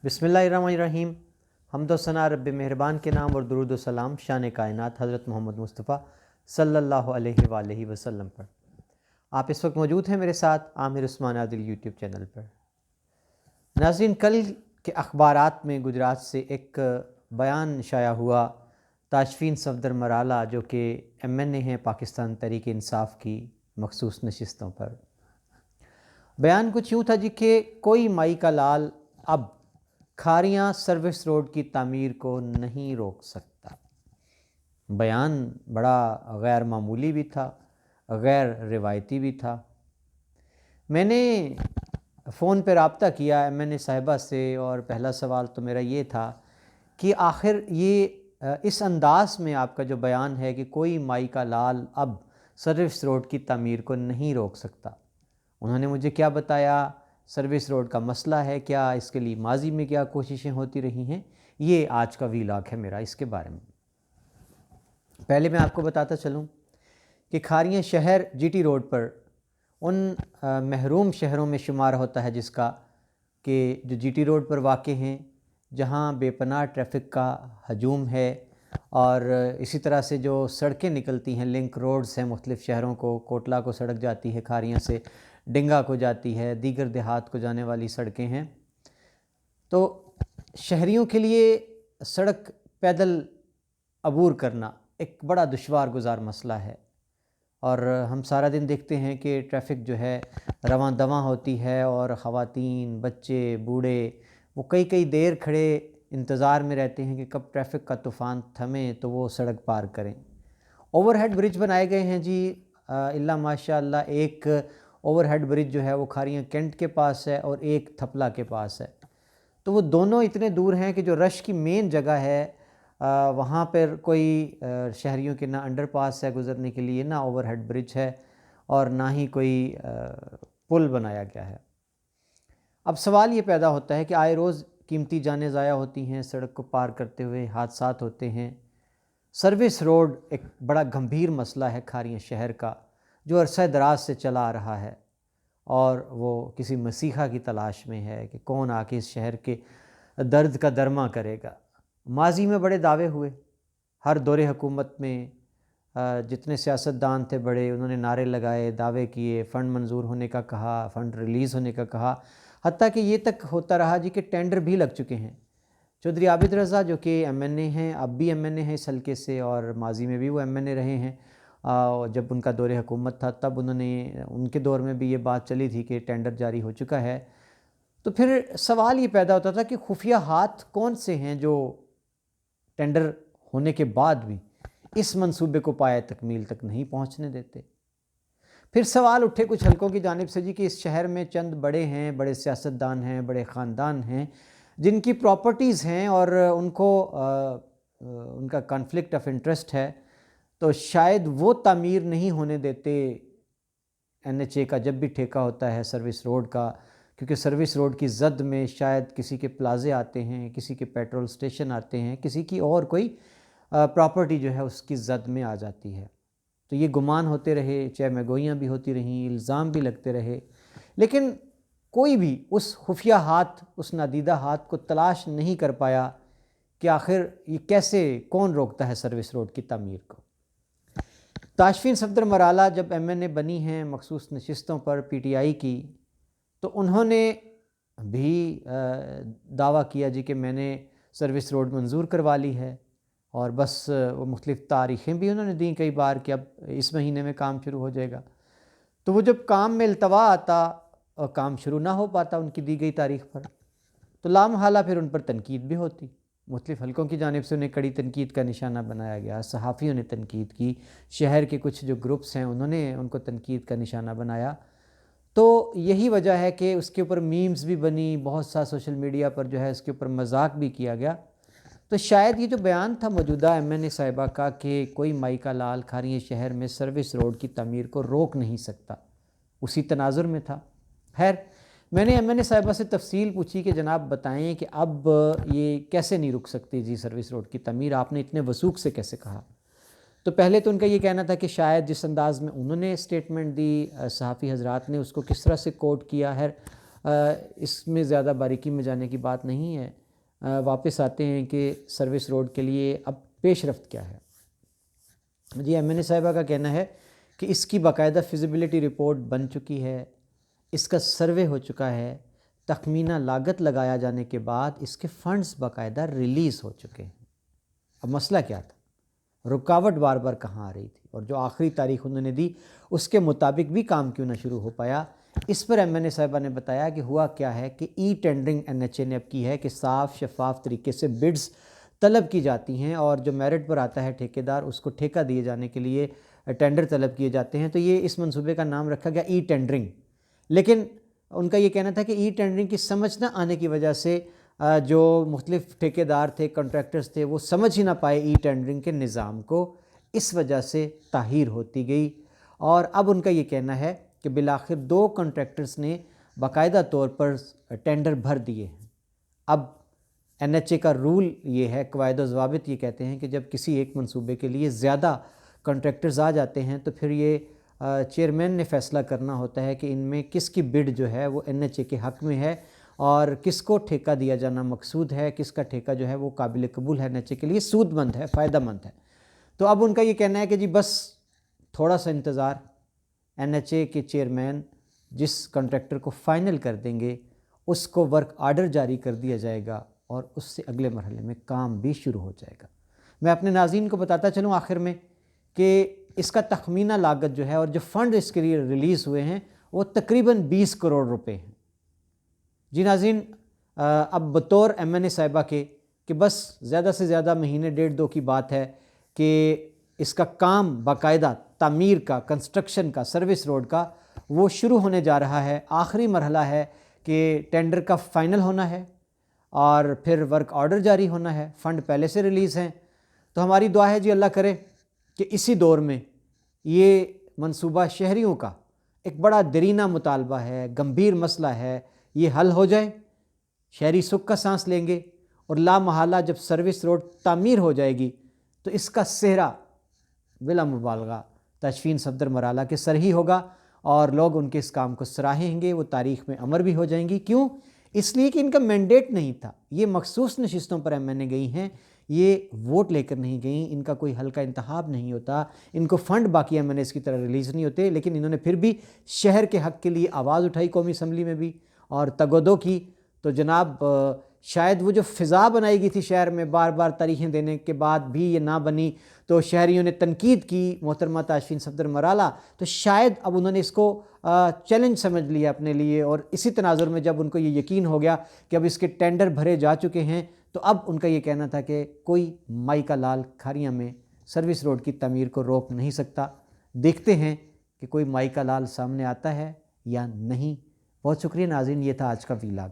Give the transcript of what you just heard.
بسم اللہ الرحمن الرحیم۔ حمد و ثنا رب مہربان کے نام اور درود و سلام شان کائنات حضرت محمد مصطفیٰ صلی اللہ علیہ وآلہ وسلم پر۔ آپ اس وقت موجود ہیں میرے ساتھ عامر عثمان عادل یوٹیوب چینل پر۔ ناظرین، کل کے اخبارات میں گجرات سے ایک بیان شائع ہوا تاشفین صفدر مرالہ جو کہ MNA ہیں پاکستان تحریک انصاف کی مخصوص نشستوں پر۔ بیان کچھ یوں تھا جی کہ کوئی مائی کا لال اب کھاریاں سروس روڈ کی تعمیر کو نہیں روک سکتا۔ بیان بڑا غیر معمولی بھی تھا، غیر روایتی بھی تھا۔ میں نے فون پہ رابطہ کیا MNA صاحبہ سے اور پہلا سوال تو میرا یہ تھا کہ آخر یہ اس انداز میں آپ کا جو بیان ہے کہ کوئی مائی کا لال اب سروس روڈ کی تعمیر کو نہیں روک سکتا، انہوں نے مجھے کیا بتایا سروس روڈ کا مسئلہ ہے کیا، اس کے لیے ماضی میں کیا کوششیں ہوتی رہی ہیں، یہ آج کا ویلاگ ہے میرا اس کے بارے میں۔ پہلے میں آپ کو بتاتا چلوں کہ کھاریاں شہر GT روڈ پر ان محروم شہروں میں شمار ہوتا ہے جس کا کہ جو GT روڈ پر واقع ہیں، جہاں بے پناہ ٹریفک کا ہجوم ہے، اور اسی طرح سے جو سڑکیں نکلتی ہیں، لنک روڈز ہیں مختلف شہروں کو، کوٹلہ کو سڑک جاتی ہے کھاریاں سے، ڈنگا کو جاتی ہے، دیگر دیہات کو جانے والی سڑکیں ہیں۔ تو شہریوں کے لیے سڑک پیدل عبور کرنا ایک بڑا دشوار گزار مسئلہ ہے، اور ہم سارا دن دیکھتے ہیں کہ ٹریفک جو ہے رواں دواں ہوتی ہے، اور خواتین، بچے، بوڑھے وہ کئی دیر کھڑے انتظار میں رہتے ہیں کہ کب ٹریفک کا طوفان تھمے تو وہ سڑک پار کریں۔ اوور ہیڈ برج بنائے گئے ہیں جی، اللہ ماشاء اللہ، ایک اوور ہیڈ برج جو ہے وہ کھاریاں کینٹ کے پاس ہے اور ایک تھپلا کے پاس ہے، تو وہ دونوں اتنے دور ہیں کہ جو رش کی مین جگہ ہے وہاں پر کوئی شہریوں کے نہ انڈر پاس ہے گزرنے کے لیے، نہ اوور ہیڈ برج ہے، اور نہ ہی کوئی پل بنایا گیا ہے۔ اب سوال یہ پیدا ہوتا ہے کہ آئے روز قیمتی جانیں ضائع ہوتی ہیں، سڑک کو پار کرتے ہوئے حادثات ہوتے ہیں۔ سروس روڈ ایک بڑا گمبھیر مسئلہ ہے کھاریاں شہر کا، جو عرصہ دراز سے چلا آ رہا ہے، اور وہ کسی مسیحا کی تلاش میں ہے کہ کون آ کے اس شہر کے درد کا درما کرے گا۔ ماضی میں بڑے دعوے ہوئے، ہر دور حکومت میں جتنے سیاستدان تھے بڑے، انہوں نے نعرے لگائے، دعوے کیے، فنڈ منظور ہونے کا کہا، فنڈ ریلیز ہونے کا کہا، حتیٰ کہ یہ تک ہوتا رہا جی کہ ٹینڈر بھی لگ چکے ہیں۔ چودھری عابد رضا جو کہ MNA ہیں، اب بھی MNA ہیں اس حلقے سے، اور ماضی میں بھی وہ MNA رہے ہیں، جب ان کا دور حکومت تھا تب ان کے دور میں بھی یہ بات چلی تھی کہ ٹینڈر جاری ہو چکا ہے۔ تو پھر سوال یہ پیدا ہوتا تھا کہ خفیہ ہاتھ کون سے ہیں جو ٹینڈر ہونے کے بعد بھی اس منصوبے کو پایہ تکمیل تک نہیں پہنچنے دیتے۔ پھر سوال اٹھے کچھ حلقوں کی جانب سے جی کہ اس شہر میں چند بڑے ہیں، بڑے سیاستدان ہیں، بڑے خاندان ہیں جن کی پراپرٹیز ہیں اور ان کو ان کا کانفلکٹ آف انٹرسٹ ہے، تو شاید وہ تعمیر نہیں ہونے دیتے NHA کا جب بھی ٹھیکہ ہوتا ہے سروس روڈ کا، کیونکہ سروس روڈ کی زد میں شاید کسی کے پلازے آتے ہیں، کسی کے پیٹرول سٹیشن آتے ہیں، کسی کی اور کوئی پراپرٹی جو ہے اس کی زد میں آ جاتی ہے۔ تو یہ گمان ہوتے رہے، چہ مگوئیاں بھی ہوتی رہیں، الزام بھی لگتے رہے، لیکن کوئی بھی اس خفیہ ہاتھ، اس نادیدہ ہاتھ کو تلاش نہیں کر پایا کہ آخر یہ کیسے، کون روکتا ہے سروس روڈ کی تعمیر کو۔ تاشفین صفدر مرالہ جب MNA بنی ہیں مخصوص نشستوں پر PTI کی، تو انہوں نے بھی دعویٰ کیا جی کہ میں نے سروس روڈ منظور کروا لی ہے، اور بس وہ مختلف تاریخیں بھی انہوں نے دیں کئی بار کہ اب اس مہینے میں کام شروع ہو جائے گا۔ تو وہ جب کام میں التوا آتا اور کام شروع نہ ہو پاتا ان کی دی گئی تاریخ پر، تو لامحالہ پھر ان پر تنقید بھی ہوتی، مختلف حلقوں کی جانب سے انہیں کڑی تنقید کا نشانہ بنایا گیا، صحافیوں نے تنقید کی، شہر کے کچھ جو گروپس ہیں انہوں نے ان کو تنقید کا نشانہ بنایا۔ تو یہی وجہ ہے کہ اس کے اوپر میمز بھی بنی، بہت سا سوشل میڈیا پر جو ہے اس کے اوپر مذاق بھی کیا گیا۔ تو شاید یہ جو بیان تھا موجودہ MNA صاحبہ کا کہ کوئی مائی کا لال کھاریاں شہر میں سروس روڈ کی تعمیر کو روک نہیں سکتا، اسی تناظر میں تھا۔ خیر، میں نے MNA صاحبہ سے تفصیل پوچھی کہ جناب بتائیں کہ اب یہ کیسے نہیں رک سکتی جی سروس روڈ کی تعمیر، آپ نے اتنے وثوق سے کیسے کہا؟ تو پہلے تو ان کا یہ کہنا تھا کہ شاید جس انداز میں انہوں نے اسٹیٹمنٹ دی، صحافی حضرات نے اس کو کس طرح سے کوٹ کیا ہے، اس میں زیادہ باریکی میں جانے کی بات نہیں ہے. واپس آتے ہیں کہ سروس روڈ کے لیے اب پیش رفت کیا ہے. جی ایم این اے صاحبہ کا کہنا ہے کہ اس کی باقاعدہ فیزیبلٹی رپورٹ بن چکی ہے، اس کا سروے ہو چکا ہے، تخمینہ لاگت لگایا جانے کے بعد اس کے فنڈز باقاعدہ ریلیز ہو چکے ہیں. اب مسئلہ کیا تھا، رکاوٹ بار بار کہاں آ رہی تھی، اور جو آخری تاریخ انہوں نے دی اس کے مطابق بھی کام کیوں نہ شروع ہو پایا. اس پر ایم این اے صاحبہ نے بتایا کہ ہوا کیا ہے کہ ای ٹینڈرنگ این ایچ اے نے اب کی ہے کہ صاف شفاف طریقے سے بڈز طلب کی جاتی ہیں، اور جو میرٹ پر آتا ہے ٹھیکیدار اس کو ٹھیکہ دیے جانے کے لیے ٹینڈر طلب کیے جاتے ہیں. تو یہ اس منصوبے کا نام رکھا گیا ای ٹینڈرنگ. لیکن ان کا یہ کہنا تھا کہ ای ٹینڈرنگ کی سمجھ نہ آنے کی وجہ سے جو مختلف ٹھیکیدار تھے، کنٹریکٹرز تھے، وہ سمجھ ہی نہ پائے ای ٹینڈرنگ کے نظام کو، اس وجہ سے تاخیر ہوتی گئی. اور اب ان کا یہ کہنا ہے کہ بالآخر 2 کنٹریکٹرز نے باقاعدہ طور پر ٹینڈر بھر دیے ہیں. اب این ایچ اے کا رول یہ ہے، قواعد و ضوابط یہ کہتے ہیں کہ جب کسی ایک منصوبے کے لیے زیادہ کنٹریکٹرز آ جاتے ہیں تو پھر یہ چیئرمین نے فیصلہ کرنا ہوتا ہے کہ ان میں کس کی بڈ جو ہے وہ این ایچ اے کے حق میں ہے اور کس کو ٹھیکہ دیا جانا مقصود ہے، کس کا ٹھیکہ جو ہے وہ قابل قبول ہے، این ایچ اے کے لیے سود مند ہے، فائدہ مند ہے. تو اب ان کا یہ کہنا ہے کہ جی بس تھوڑا سا انتظار، این ایچ اے کے چیئرمین جس کنٹریکٹر کو فائنل کر دیں گے اس کو ورک آرڈر جاری کر دیا جائے گا اور اس سے اگلے مرحلے میں کام بھی شروع ہو جائے گا. میں اپنے ناظرین کو بتاتا چلوں آخر میں کہ اس کا تخمینہ لاگت جو ہے اور جو فنڈ اس کے لیے ریلیز ہوئے ہیں وہ تقریباً 20 کروڑ روپے ہیں. جی ناظرین، اب بطور ایم این اے صاحبہ کے کہ بس زیادہ سے زیادہ مہینے 1.5-2 کی بات ہے کہ اس کا کام باقاعدہ تعمیر کا، کنسٹرکشن کا، سروس روڈ کا وہ شروع ہونے جا رہا ہے. آخری مرحلہ ہے کہ ٹینڈر کا فائنل ہونا ہے اور پھر ورک آرڈر جاری ہونا ہے. فنڈ پہلے سے ریلیز ہیں. تو ہماری دعا ہے جی اللہ کرے کہ اسی دور میں یہ منصوبہ شہریوں کا ایک بڑا دیرینہ مطالبہ ہے، گمبھیر مسئلہ ہے، یہ حل ہو جائے، شہری سکھ کا سانس لیں گے، اور لا محالہ جب سروس روڈ تعمیر ہو جائے گی تو اس کا صحرا بلا مبالغہ تشفین صفدر مرالہ کے سر ہی ہوگا، اور لوگ ان کے اس کام کو سراہیں گے، وہ تاریخ میں امر بھی ہو جائیں گی. کیوں؟ اس لیے کہ ان کا مینڈیٹ نہیں تھا. یہ مخصوص نشستوں پر ایم این اے گئی ہیں، یہ ووٹ لے کر نہیں گئیں، ان کا کوئی حلقہ انتخاب نہیں ہوتا، ان کو فنڈ باقی ایم این ایز کی طرح ریلیز نہیں ہوتے. لیکن انہوں نے پھر بھی شہر کے حق کے لیے آواز اٹھائی قومی اسمبلی میں بھی اور تگودو کی. تو جناب شاید وہ جو فضا بنائی گئی تھی شہر میں بار بار تاریخیں دینے کے بعد بھی یہ نہ بنی، تو شہریوں نے تنقید کی محترمہ تاشفین صفدر مرالہ، تو شاید اب انہوں نے اس کو چیلنج سمجھ لیا اپنے لیے. اور اسی تناظر میں جب ان کو یہ یقین ہو گیا کہ اب اس کے ٹینڈر بھرے جا چکے ہیں، تو اب ان کا یہ کہنا تھا کہ کوئی مائی کا لال کھاریاں میں سروس روڈ کی تعمیر کو روک نہیں سکتا. دیکھتے ہیں کہ کوئی مائی کا لال سامنے آتا ہے یا نہیں. بہت شکریہ ناظرین، یہ تھا آج کا ویلاگ.